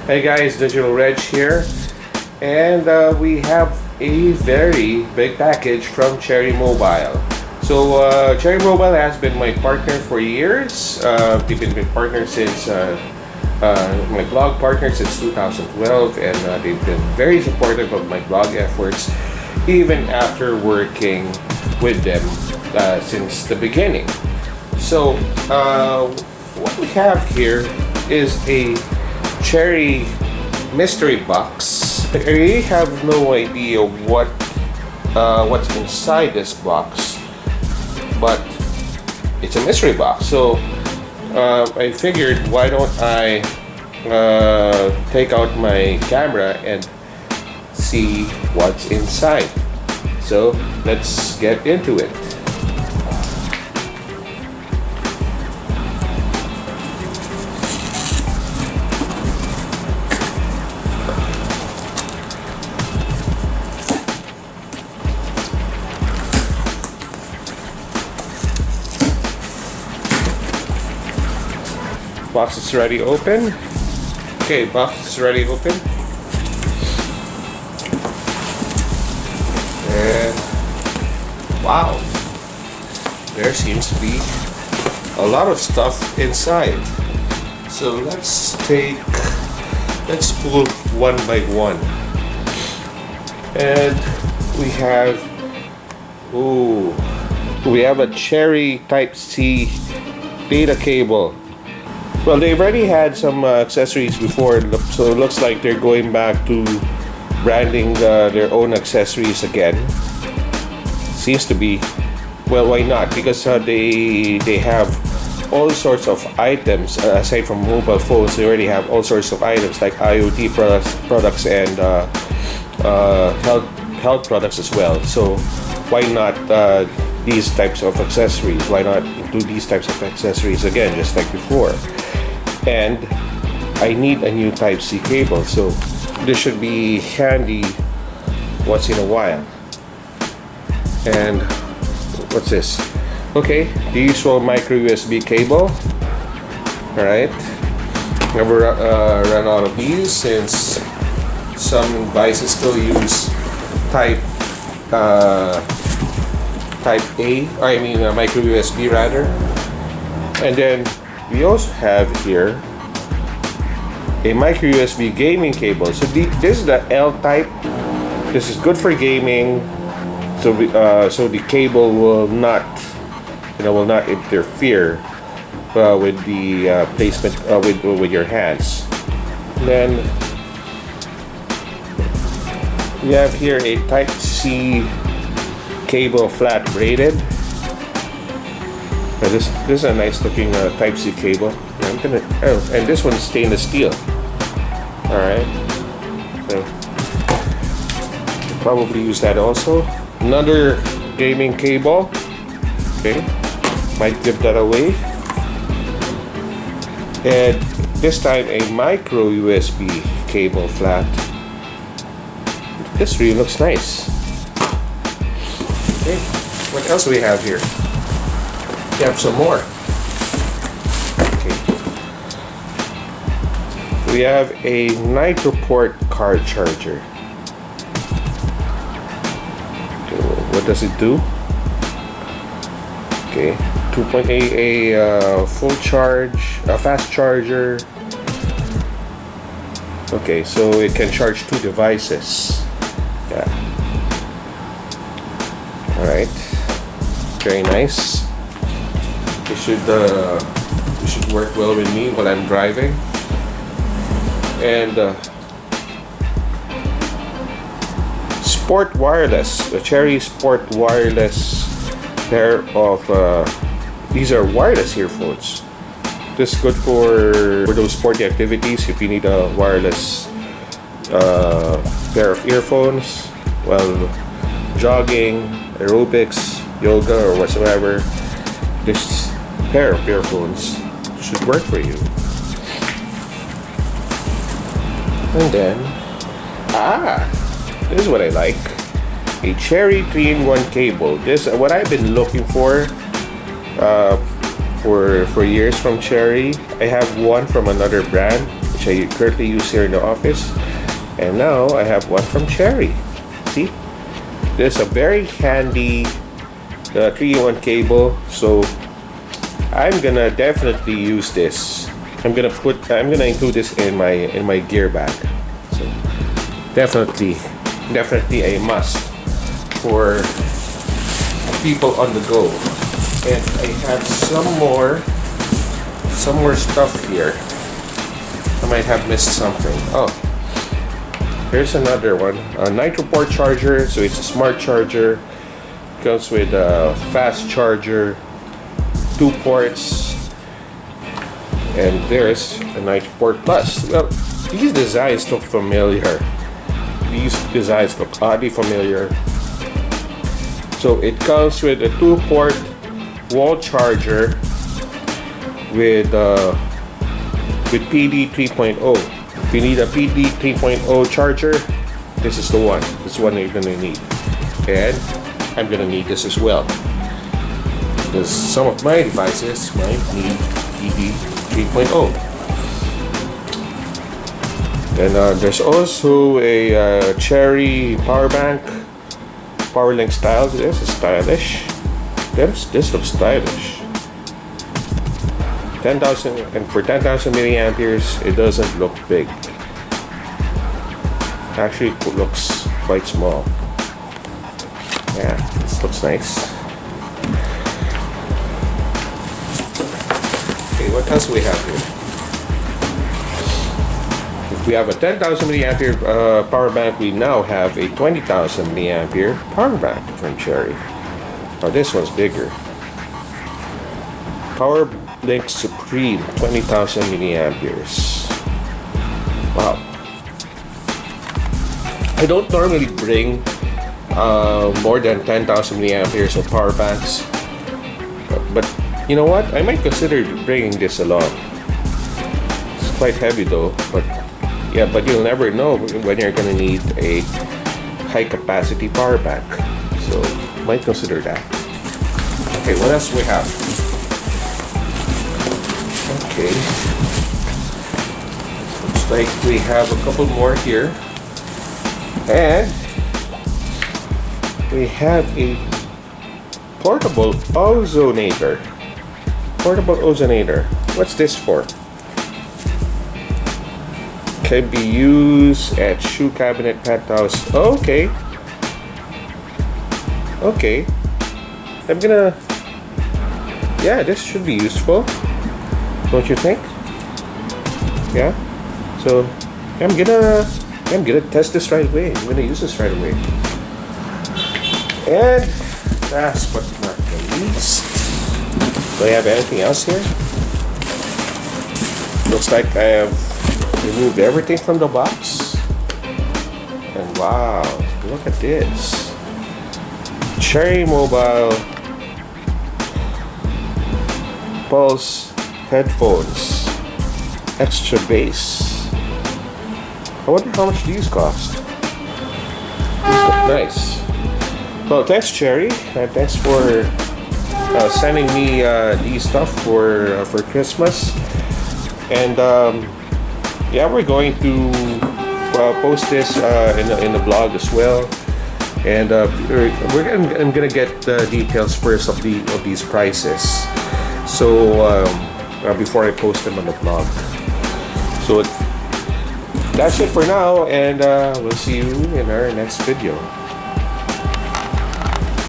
Hey guys, Digital Reg here, and we have a very big package from Cherry Mobile. So Cherry Mobile has been my partner for years. They've been my partner since my blog partner since 2012, and they've been very supportive of my blog efforts, even after working with them since the beginning. So what we have here is a Cherry mystery box. I really have no idea what's inside this box, but it's a mystery box. So I figured, why don't I take out my camera and see what's inside. So let's get into it. Box is already open. Okay, box is already open. And wow, there seems to be a lot of stuff inside. So let's pull one by one. And we have a Cherry Type-C data cable. Well, they've already had some accessories before, so it looks like they're going back to branding their own accessories again. Seems to be. Well, why not? Because they have all sorts of items aside from mobile phones. They already have all sorts of items like IoT products and health products as well. So why not these types of accessories? Why not do these types of accessories again, just like before? And I need a new Type-C cable, so this should be handy once in a while. And what's this? Okay, the usual micro USB cable. Alright, never run out of these, since some devices still use Type A, micro USB rather. And then we also have here a micro USB gaming cable. So this is the L type. This is good for gaming. So the cable will not interfere with the placement with your hands. And then we have here a Type-C cable, flat braided. This is a nice looking Type-C cable. And this one's stainless steel. Alright, so I'll probably use that also. Another gaming cable. Okay, might give that away. And this time a micro USB cable, flat. This really looks nice. Okay, what else do we have here? We have some more. Okay. We have a Nitro port card charger. Okay, what does it do? Okay, 2.8 full charge, a fast charger. Okay, so it can charge 2 devices. Yeah. All right. Very nice. It should work well with me while I'm driving. And Sport Wireless, the Cherry Sport Wireless pair of these are wireless earphones. This is good for those sporty activities. If you need a wireless pair of earphones, well, jogging, aerobics, yoga, or whatsoever, this pair of earphones should work for you. And then, this is what I like. A Cherry 3-in-1 cable. This what I've been looking for years from Cherry. I have one from another brand, which I currently use here in the office. And now I have one from Cherry. See? This is a very handy 3-in-1 cable, so I'm gonna definitely use this. I'm gonna include this in my gear bag. So definitely a must for people on the go. And I have some more stuff here. I might have missed something. Oh, here's another one. A Nitro port charger. So it's a smart charger. Comes with a fast charger, 2 ports, and there's a Nitro port plus. Well, these designs look familiar. These designs look oddly familiar. So it comes with a 2-port wall charger with PD 3.0. If you need a PD 3.0 charger, this is the one. This is one you're gonna need. And I'm gonna need this as well, because some of my devices might need PD 3.0. And there's also a Cherry power bank, PowerLink style. This is stylish. This looks stylish. 10,000, and for 10,000 milliamperes, it doesn't look big. Actually, it looks quite small. Yeah, this looks nice. Okay, what else do we have here? If we have a 10,000 milliampere power bank, we now have a 20,000 milliampere power bank from Cherry. Oh, this one's bigger. PowerLink Supreme, 20,000 milliamperes. Wow. I don't normally bring more than 10,000 milliamperes of power banks, but you know what? I might consider bringing this along. It's quite heavy though, but yeah, but you'll never know when you're gonna need a high capacity power bank, so might consider that. Okay, what else do we have? Okay, looks like we have a couple more here, and we have a portable ozonator. What's this for? Can be used at shoe cabinet, pet house. Okay. Yeah, this should be useful. Don't you think? Yeah. So I'm gonna test this right away. I'm gonna use this right away. And last but not the least, do I have anything else here? Looks like I have removed everything from the box. And wow, look at this. Cherry Mobile Pulse headphones, extra bass. I wonder how much these cost. These look nice. Well, thanks Cherry, and thanks for sending me these stuff for Christmas. And yeah, we're going to post this in the blog as well. And I'm gonna get the details first of these prices. So before I post them on the blog. So that's it for now, and we'll see you in our next video.